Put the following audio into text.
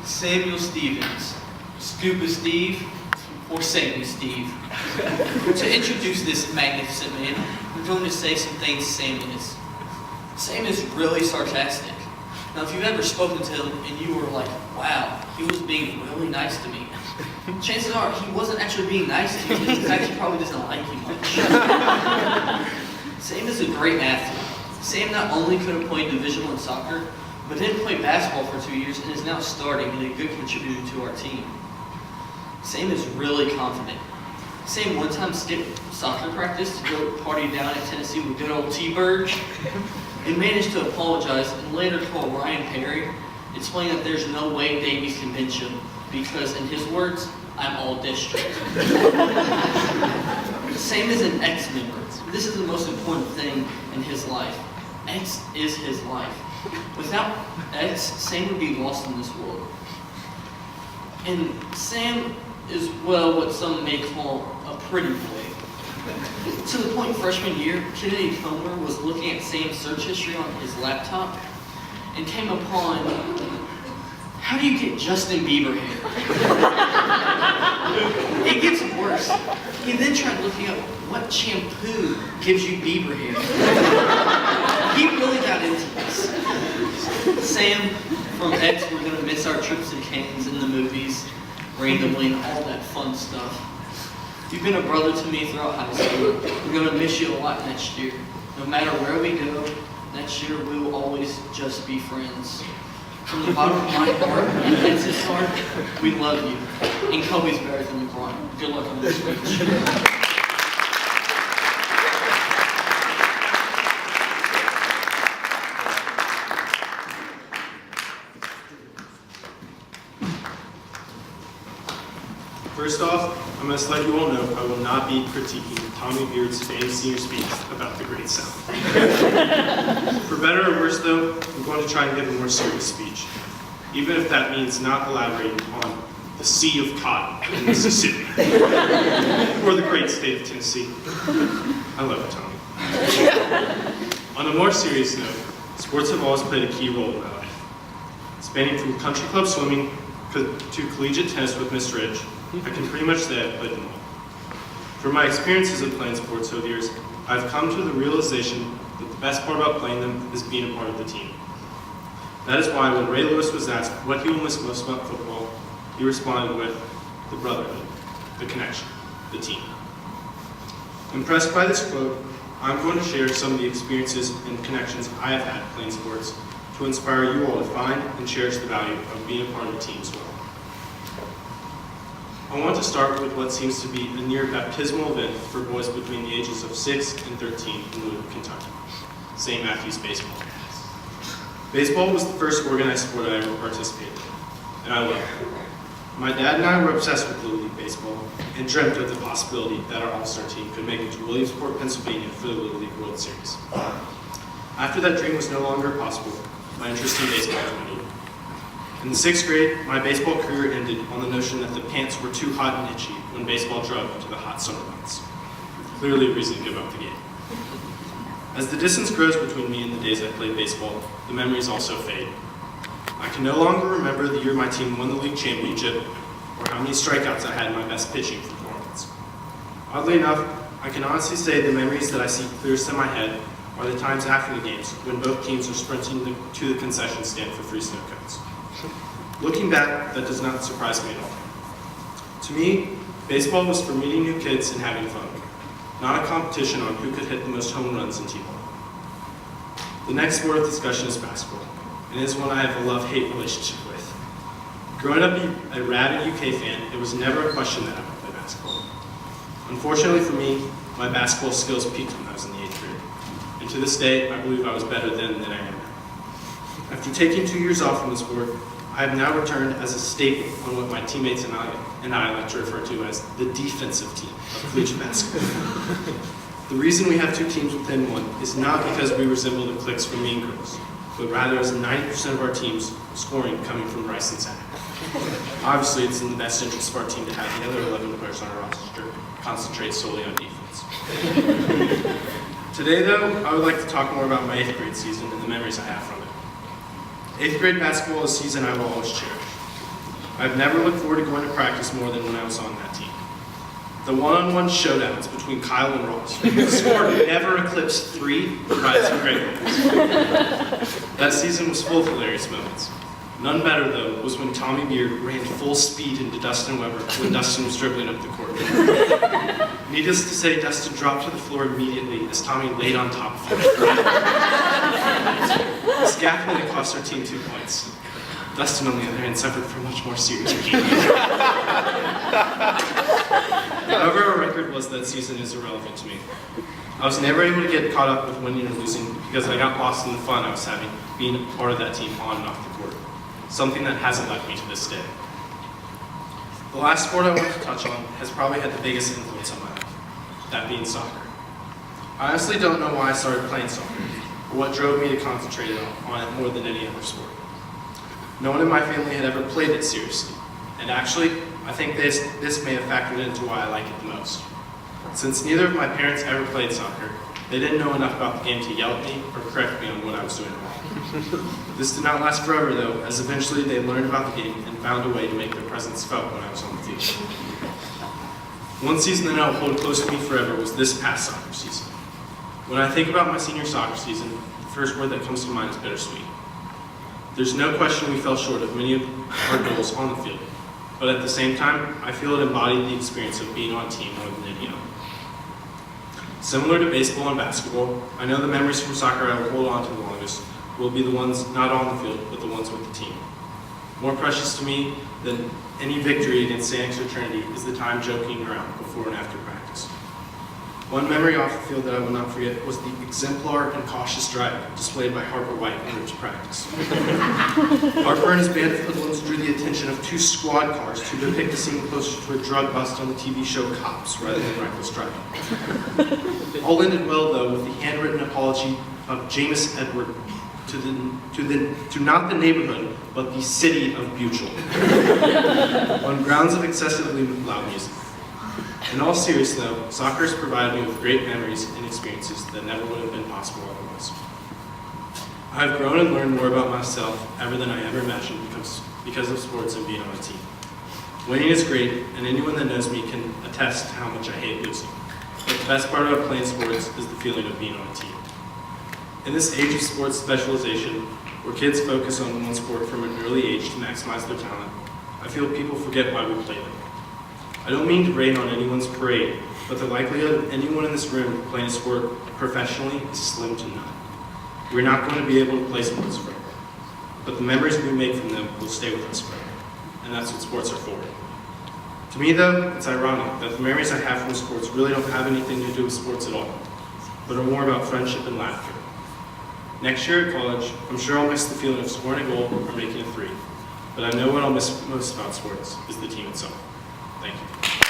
Samuel Stevens, Scuba Steve, or Samuel Steve. To introduce this magnificent man, I'm going to say some things Sam is. Sam is really sarcastic. Now, if you've ever spoken to him and you were like, wow, he was being really nice to me, chances are he wasn't actually being nice to you. In fact, he probably doesn't like you much. Sam is a great athlete. Sam not only could have played Division I soccer, but then played basketball for 2 years and is now starting and a good contributor to our team. Sam is really confident. Sam one time skipped soccer practice to go party down in Tennessee with good old T-Bird and managed to apologize and later call Ryan Perry, explaining that there's no way Davies can bench him because, in his words, I'm all district. Sam is an X member. This is the most important thing in his life. X is his life. Without X, Sam would be lost in this world. And Sam is, well, what some may call a pretty boy. To the point freshman year, Kennedy Comer was looking at Sam's search history on his laptop and came upon, how do you get Justin Bieber hair? It gets worse. He then tried looking up what shampoo gives you Bieber hair. He really got into this. Sam, from X, we're going to miss our trips to Canes and the movies, randomly, and all that fun stuff. You've been a brother to me throughout high school. We're going to miss you a lot next year. No matter where we go, next year we will always just be friends. From the bottom of my heart and X's heart, we love you. And Kobe's better than LeBron. Good luck on this speech. First off, I must let you all know I will not be critiquing Tommy Beard's famous senior speech about the Great South. For better or worse though, I'm going to try and give a more serious speech, even if that means not elaborating on the Sea of Cotton in Mississippi, or the great state of Tennessee. I love you, Tommy. On a more serious note, sports have always played a key role in my life. Spanning from country club swimming to collegiate tennis with Miss Ridge, I can pretty much say I've played them all. From my experiences of playing sports over the years, I've come to the realization that the best part about playing them is being a part of the team. That is why when Ray Lewis was asked what he will miss most about football, he responded with the brotherhood, the connection, the team. Impressed by this quote, I'm going to share some of the experiences and connections I have had playing sports to inspire you all to find and cherish the value of being a part of a team as well. I want to start with what seems to be a near baptismal event for boys between the ages of 6 and 13 in Louisville, Kentucky, St. Matthews baseball. Baseball was the first organized sport I ever participated in, and I loved it. My dad and I were obsessed with Little League baseball and dreamt of the possibility that our all-star team could make it to Williamsport, Pennsylvania for the Little League World Series. After that dream was no longer possible, my interest in baseball dwindled. In the 6th grade, my baseball career ended on the notion that the pants were too hot and itchy when baseball drove into the hot summer months. Clearly a reason to give up the game. As the distance grows between me and the days I played baseball, the memories also fade. I can no longer remember the year my team won the league championship or how many strikeouts I had in my best pitching performance. Oddly enough, I can honestly say the memories that I see clearest in my head are the times after the games when both teams are sprinting to the concession stand for free snow cones. Looking back, that does not surprise me at all. To me, baseball was for meeting new kids and having fun, not a competition on who could hit the most home runs in T-ball. The next sport of discussion is basketball, and it is one I have a love-hate relationship with. Growing up a rabid UK fan, it was never a question that I would play basketball. Unfortunately for me, my basketball skills peaked when I was in the 8th grade, and to this day, I believe I was better then than I am now. After taking 2 years off from the sport, I have now returned as a staple on what my teammates and I like to refer to as the defensive team of collegiate basketball. The reason we have 2 teams within one is not because we resemble the cliques from Mean Girls, but rather as 90% of our team's scoring coming from Rice and Sac. Obviously, it's in the best interest of our team to have the other 11 players on our roster concentrate solely on defense. Today, though, I would like to talk more about my 8th grade season and the memories I have from it. 8th grade basketball is a season I will always cherish. I've never looked forward to going to practice more than when I was on that team. The one-on-one showdowns between Kyle and Ross, the score never eclipsed 3, provided some great moments. That season was full of hilarious moments. None better, though, was when Tommy Beard ran full speed into Dustin Weber when Dustin was dribbling up the court. Needless to say, Dustin dropped to the floor immediately as Tommy laid on top of him. The scaffolding cost our team 2 points. Dustin, on the other hand, suffered from much more serious pain. However our record was that season is irrelevant to me. I was never able to get caught up with winning or losing because I got lost in the fun I was having being a part of that team on and off the court. Something that hasn't left me to this day. The last sport I want to touch on has probably had the biggest influence on my life, that being soccer. I honestly don't know why I started playing soccer, or what drove me to concentrate on it more than any other sport. No one in my family had ever played it seriously, and actually, I think this may have factored into why I like it the most. Since neither of my parents ever played soccer, they didn't know enough about the game to yell at me or correct me on what I was doing wrong. This did not last forever though, as eventually they learned about the game and found a way to make their presence felt when I was on the field. One season that I'll hold close to me forever was this past soccer season. When I think about my senior soccer season, the first word that comes to mind is bittersweet. There's no question we fell short of many of our goals on the field, but at the same time, I feel it embodied the experience of being on a team more than any other. Similar to baseball and basketball, I know the memories from soccer I will hold on to the longest will be the ones not on the field, but the ones with the team. More precious to me than any victory against St. X or Trinity is the time joking around before and after practice. One memory off the field that I will not forget was the exemplar and cautious driving displayed by Harper White in his practice. Harper and his band of hoodlums drew the attention of 2 squad cars to depict a scene closer to a drug bust on the TV show Cops rather than reckless driving. All ended well, though, with the handwritten apology of Jameis Edward to not the neighborhood, but the city of Buchel, on grounds of excessively loud music. In all seriousness, though, soccer has provided me with great memories and experiences that never would have been possible otherwise. I have grown and learned more about myself ever than I ever imagined because of sports and being on a team. Winning is great, and anyone that knows me can attest to how much I hate losing. But the best part about playing sports is the feeling of being on a team. In this age of sports specialization, where kids focus on one sport from an early age to maximize their talent, I feel people forget why we play them. I don't mean to rain on anyone's parade, but the likelihood of anyone in this room playing a sport professionally is slim to none. We're not going to be able to play sports forever, but the memories we make from them will stay with us forever, and that's what sports are for. To me, though, it's ironic that the memories I have from sports really don't have anything to do with sports at all, but are more about friendship and laughter. Next year at college, I'm sure I'll miss the feeling of scoring a goal or making a 3, but I know what I'll miss most about sports is the team itself. Thank you.